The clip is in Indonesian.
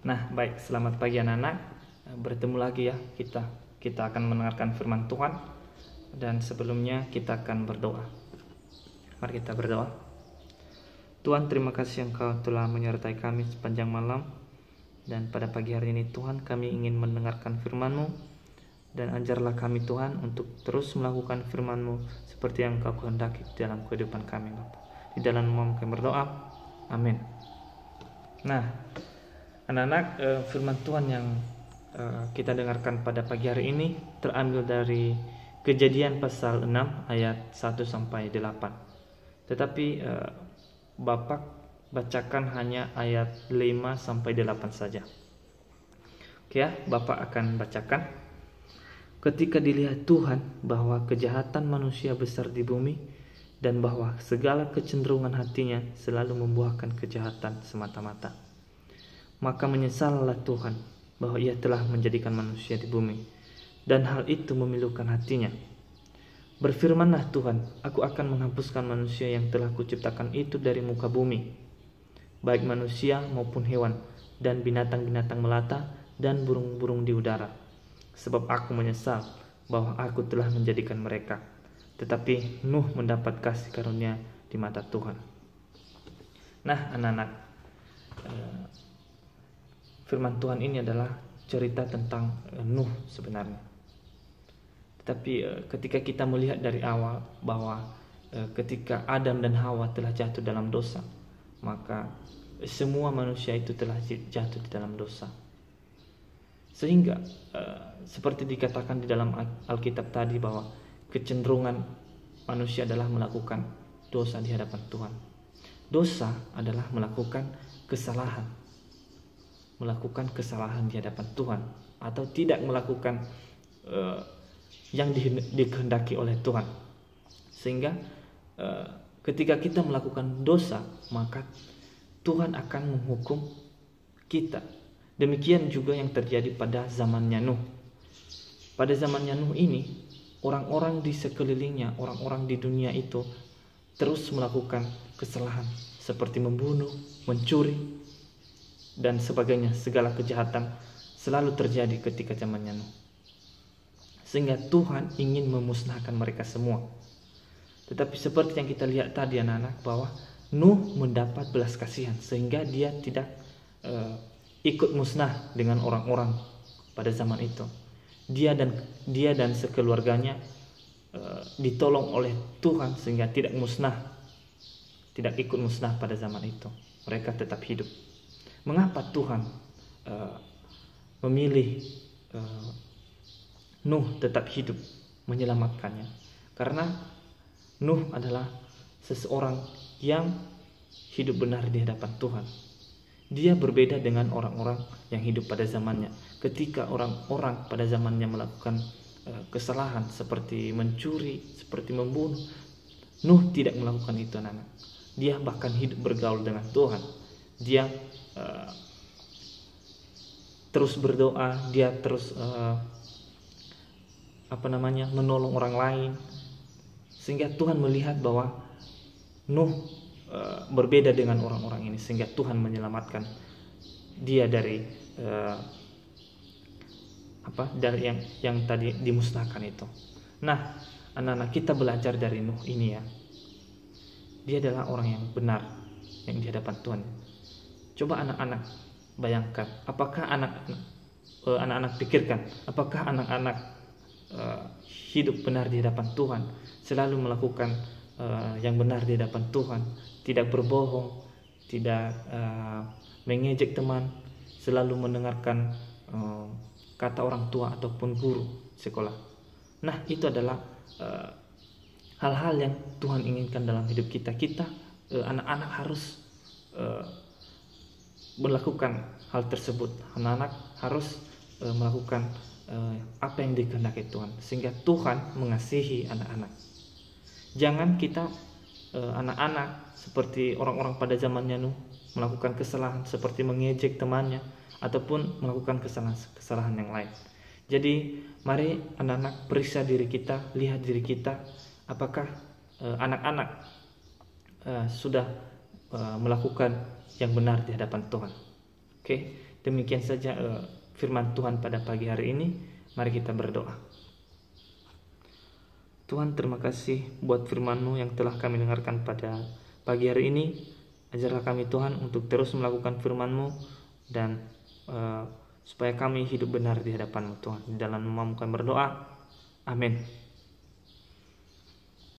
Nah, baik, selamat pagi anak-anak. Bertemu lagi ya kita akan mendengarkan firman Tuhan, dan sebelumnya kita akan berdoa. Mari kita berdoa. Tuhan, terima kasih Engkau telah menyertai kami sepanjang malam, dan pada pagi hari ini Tuhan, kami ingin mendengarkan firman-Mu, dan ajarlah kami Tuhan untuk terus melakukan firman-Mu seperti yang Engkau kehendaki dalam kehidupan kami, Bapak. Di dalam nama kami berdoa, amin. Nah, anak-anak, firman Tuhan yang kita dengarkan pada pagi hari ini terambil dari Kejadian pasal 6 ayat 1 sampai 8. Tetapi Bapak bacakan hanya ayat 5 sampai 8 saja. Oke ya, Bapak akan bacakan. Ketika dilihat Tuhan bahwa kejahatan manusia besar di bumi, dan bahwa segala kecenderungan hatinya selalu membuahkan kejahatan semata-mata, maka menyesallah Tuhan bahwa Ia telah menjadikan manusia di bumi, dan hal itu memilukan hatinya. Berfirmanlah Tuhan, aku akan menghapuskan manusia yang telah kuciptakan itu dari muka bumi, baik manusia maupun hewan, dan binatang-binatang melata, dan burung-burung di udara. Sebab aku menyesal bahwa aku telah menjadikan mereka. Tetapi Nuh mendapat kasih karunia di mata Tuhan. Nah, anak-anak, firman Tuhan ini adalah cerita tentang Nuh sebenarnya. Tetapi ketika kita melihat dari awal bahwa ketika Adam dan Hawa telah jatuh dalam dosa, maka semua manusia itu telah jatuh di dalam dosa. Sehingga seperti dikatakan di dalam Alkitab tadi bahwa kecenderungan manusia adalah melakukan dosa di hadapan Tuhan. Dosa adalah melakukan kesalahan di hadapan Tuhan, atau tidak melakukan yang dikehendaki oleh Tuhan. Sehingga ketika kita melakukan dosa, maka Tuhan akan menghukum kita. Demikian juga yang terjadi pada zamannya Nuh. Pada zamannya Nuh ini, orang-orang di sekelilingnya, orang-orang di dunia itu terus melakukan kesalahan seperti membunuh, mencuri, dan sebagainya. Segala kejahatan selalu terjadi ketika zamannya Nuh. Sehingga Tuhan ingin memusnahkan mereka semua. Tetapi seperti yang kita lihat tadi anak-anak, bahwa Nuh mendapat belas kasihan sehingga dia tidak ikut musnah dengan orang-orang pada zaman itu. Dia dan sekeluarganya ditolong oleh Tuhan sehingga tidak ikut musnah pada zaman itu. Mereka tetap hidup. Mengapa Tuhan memilih Nuh tetap hidup, menyelamatkannya? Karena Nuh adalah seseorang yang hidup benar di hadapan Tuhan. Dia berbeda dengan orang-orang yang hidup pada zamannya. Ketika orang-orang pada zamannya melakukan kesalahan seperti mencuri, seperti membunuh, Nuh tidak melakukan itu, anak-anak. Dia bahkan hidup bergaul dengan Tuhan. Dia terus berdoa, dia terus menolong orang lain, sehingga Tuhan melihat bahwa Nuh berbeda dengan orang-orang ini, sehingga Tuhan menyelamatkan dia dari dari yang tadi dimusnahkan itu. Nah, anak-anak, kita belajar dari Nuh ini ya. Dia adalah orang yang benar yang di hadapan Tuhan. Coba anak-anak bayangkan, apakah anak-anak pikirkan, apakah anak-anak hidup benar di hadapan Tuhan, selalu melakukan yang benar di hadapan Tuhan, tidak berbohong, tidak mengejek teman, selalu mendengarkan kata orang tua ataupun guru sekolah. Nah, itu adalah hal-hal yang Tuhan inginkan dalam hidup kita. Kita anak-anak harus melakukan hal tersebut. Anak-anak harus melakukan apa yang dikehendaki Tuhan, sehingga Tuhan mengasihi anak-anak. Jangan kita anak-anak seperti orang-orang pada zamannya Nuh, melakukan kesalahan seperti mengejek temannya ataupun melakukan kesalahan yang lain. Jadi mari anak-anak periksa diri kita, lihat diri kita, apakah anak-anak sudah melakukan yang benar di hadapan Tuhan. Oke, demikian saja firman Tuhan pada pagi hari ini. Mari kita berdoa. Tuhan, terima kasih buat firman-Mu yang telah kami dengarkan pada pagi hari ini. Ajarlah kami Tuhan untuk terus melakukan firman-Mu dan supaya kami hidup benar di hadapan-Mu Tuhan. Di dalam namamu kami berdoa. Amin.